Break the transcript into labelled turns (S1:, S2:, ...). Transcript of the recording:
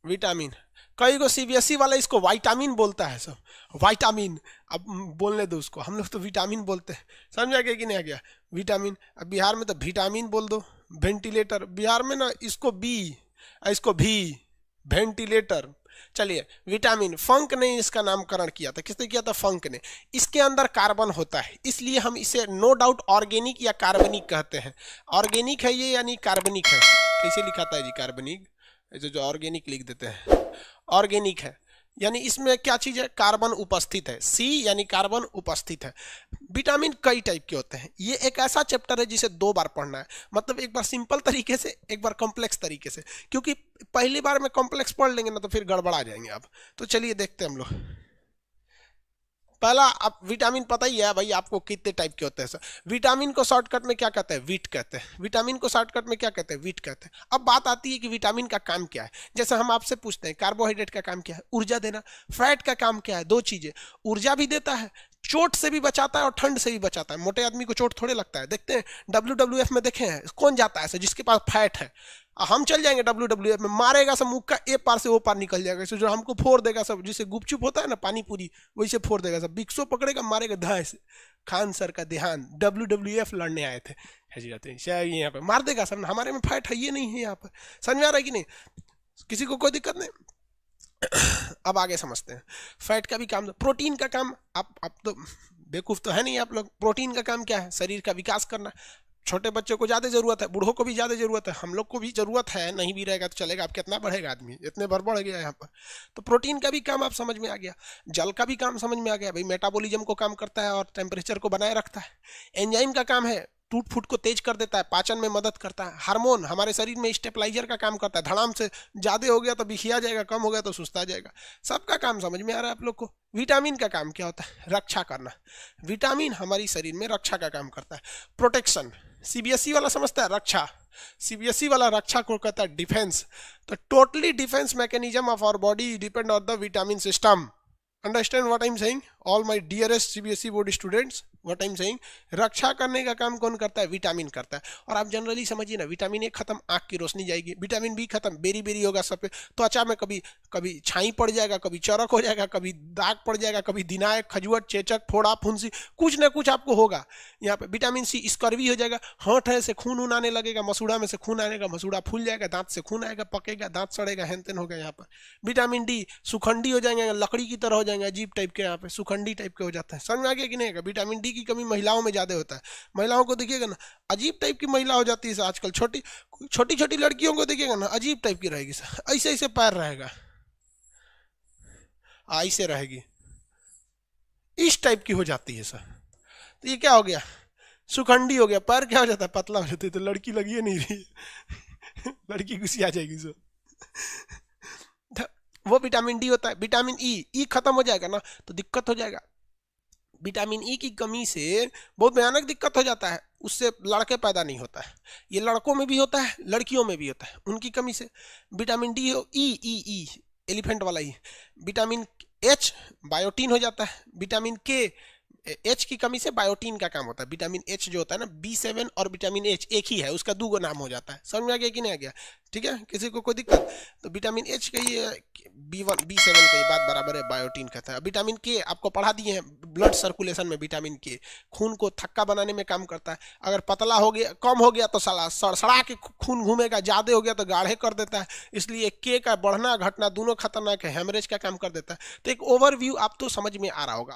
S1: Vitamin, कई को CBSE वाला इसको विटामिन बोलता है सब, विटामिन। अब बोलने दो उसको, हम लोग तो विटामिन बोलते हैं। समझ आ गया कि नहीं आ गया? विटामिन। अब बिहार में तो विटामिन बोल दो। वेंटिलेटर, बिहार में ना इसको बी, इसको भी, वेंटिलेटर। चलिए, विटामिन, फंक ने इसका नामकरण किया था। किसने किया था? फंक ने। इसके अंदर कार्बन होता है, इसलिए हम इसे नो डाउट ऑर्गेनिक या कार्बनिक कहते हैं। ऑर्गेनिक है ये यानी कार्बनिक है। कैसे लिखाता है जी कार्बनिक? जो ऑर्गेनिक लिख देते हैं, ऑर्गेनिक है यानी इसमें क्या चीज है? कार्बन उपस्थित है। सी यानी कार्बन उपस्थित है। विटामिन कई टाइप के होते हैं। ये एक ऐसा चैप्टर है जिसे 2 बार पढ़ना है, मतलब एक बार सिंपल तरीके से, एक बार कॉम्प्लेक्स तरीके से, क्योंकि पहली बार में कॉम्प्लेक्स पढ़ लेंगे ना तो फिर गड़बड़ा जाएंगे आप। तो चलिए देखते हैं हम लोग। पहला, आप विटामिन पता ही है भाई आपको कितने टाइप के होते हैं सर। विटामिन को शॉर्टकट में क्या कहते हैं? वीट कहते हैं। विटामिन को शॉर्टकट में क्या कहते हैं? वीट कहते हैं। अब बात आती है कि विटामिन का काम क्या है। जैसे हम आपसे पूछते हैं कार्बोहाइड्रेट का काम क्या है? ऊर्जा देना। फैट का काम क्या है? 2 चीजें, ऊर्जा भी देता है, चोट से भी बचाता है और ठंड से भी बचाता है। मोटे आदमी को चोट थोड़े लगता है। देखते हैं WWF में, देखे हैं कौन जाता है? जिसके पास फैट है। हम चल जाएंगे WWF में, मारेगा सब, मुख का ए पार से वो पार निकल जाएगा। जो हमको फोड़ देगा सब, जिसे गुपचुप होता है ना पानी पूरी, वैसे फोड़ देगा सब। बिक्सो पकड़ेगा, मारेगा धाय से। खान सर का ध्यान, WWF लड़ने आए थे यहाँ पे, मार देगा सब। हमारे में फैट है, ये नहीं है यहाँ पर। समझ में आ रहा है कि नहीं? किसी को कोई दिक्कत नहीं? अब आगे समझते हैं। फैट का भी काम, प्रोटीन का काम, आप तो बेवकूफ तो है नहीं आप लोग। प्रोटीन का काम क्या है? शरीर का विकास करना। छोटे बच्चों को ज्यादा जरूरत है, बूढ़ों को भी ज्यादा जरूरत है, हम लोग को भी जरूरत है। नहीं भी रहेगा तो चलेगा। अब कितना बढ़ेगा आदमी, इतने भर बढ़ गया यहाँ पर। तो प्रोटीन का भी काम आप समझ में आ गया। जल का भी काम समझ में आ गया भाई, मेटाबॉलिज्म को काम करता है और टेम्परेचर को बनाए रखता है। एंजाइम का काम है, टूट फूट को तेज कर देता है, पाचन में मदद करता है। हार्मोन हमारे शरीर में स्टेबलाइजर का काम करता है। धड़ाम से ज्यादा हो गया तो बिखिया जाएगा, कम हो गया तो सुस्ता जाएगा। सबका काम समझ में आ रहा है आप लोग को? विटामिन का काम क्या होता है? रक्षा करना। विटामिन हमारी शरीर में रक्षा का काम करता है। प्रोटेक्शन, सीबीएसई वाला समझता है रक्षा, सीबीएसई वाला रक्षा को कहता है डिफेंस। तो totally defence mechanism of our body depend on the vitamin system. Understand what I am saying all my dearest CBSE board students? What I am saying, रक्षा करने का काम कौन करता है? विटामिन करता है। और आप जनरली समझिए ना, विटामिन ए खत्म, आंख की रोशनी जाएगी। विटामिन बी खत्म, बेरी बेरी होगा सब पे, त्वचा में कभी कभी छाई पड़ जाएगा, कभी चरक हो जाएगा, कभी दाग पड़ जाएगा, कभी दिनायक, खजुअट, चेचक, फोड़ा, फुंसी, कुछ ना कुछ आपको होगा यहाँ पे। विटामिन सी स्कर्वी हो जाएगा, होंठ है से खून ऊन आने लगेगा, मसूड़ा में से खून आएगा, मसूड़ा फूल जाएगा, दांत से खून आएगा, पकेगा, दांत सड़ेगा, हेन होगा यहाँ पर। विटामिन डी सुखंडी हो जाएंगे, लकड़ी की तरह हो जाएंगे, अजीब टाइप के, यहाँ पे सुखंडी टाइप के हो जाता है। समझ में आ गया कि नहीं? विटामिन डी की कमी महिलाओं में ज्यादा होता है। महिलाओं को देखिएगा ना, अजीब टाइप की महिला हो जाती है आजकल। छोटी छोटी छोटी लड़कियों को देखिएगा ना, अजीब टाइप की रहेगी, ऐसे ऐसे पैर रहेगा, ऐसे रहेगी, इस टाइप की हो जाती है सर। तो ये क्या हो गया? सुखंडी हो गया। पैर क्या हो जाता है? पतला हो जाता है। तो लड़की लगी नहीं रही लड़की गुस्सी आ जाएगी सर। वो विटामिन डी होता है। विटामिन ई खत्म हो जाएगा ना तो दिक्कत हो जाएगा। विटामिन ई की कमी से बहुत भयानक दिक्कत हो जाता है, उससे लड़के पैदा नहीं होता है। ये लड़कों में भी होता है, लड़कियों में भी होता है, उनकी कमी से। विटामिन डी हो, ई एलिफेंट वाला ई। विटामिन एच बायोटीन हो जाता है। विटामिन के, एच की कमी से बायोटीन का काम होता है। विटामिन एच जो होता है ना, B7 और विटामिन एच एक ही है, उसका 2 नाम हो जाता है। समझ में आ गया कि नहीं आ गया? ठीक है, किसी को कोई दिक्कत? तो विटामिन एच का ये B7 का ये बात बराबर है, बायोटीन कहता है। विटामिन के आपको पढ़ा दिए हैं, ब्लड सर्कुलेशन में विटामिन के खून को थक्का बनाने में काम करता है। अगर पतला हो गया, कम हो गया तो सड़सड़ा के खून घूमेगा, ज्यादा हो गया तो गाढ़े कर देता है। इसलिए के का बढ़ना घटना दोनों खतरनाक है, हेमरेज का काम कर देता है। तो एक ओवरव्यू आप तो समझ में आ रहा होगा।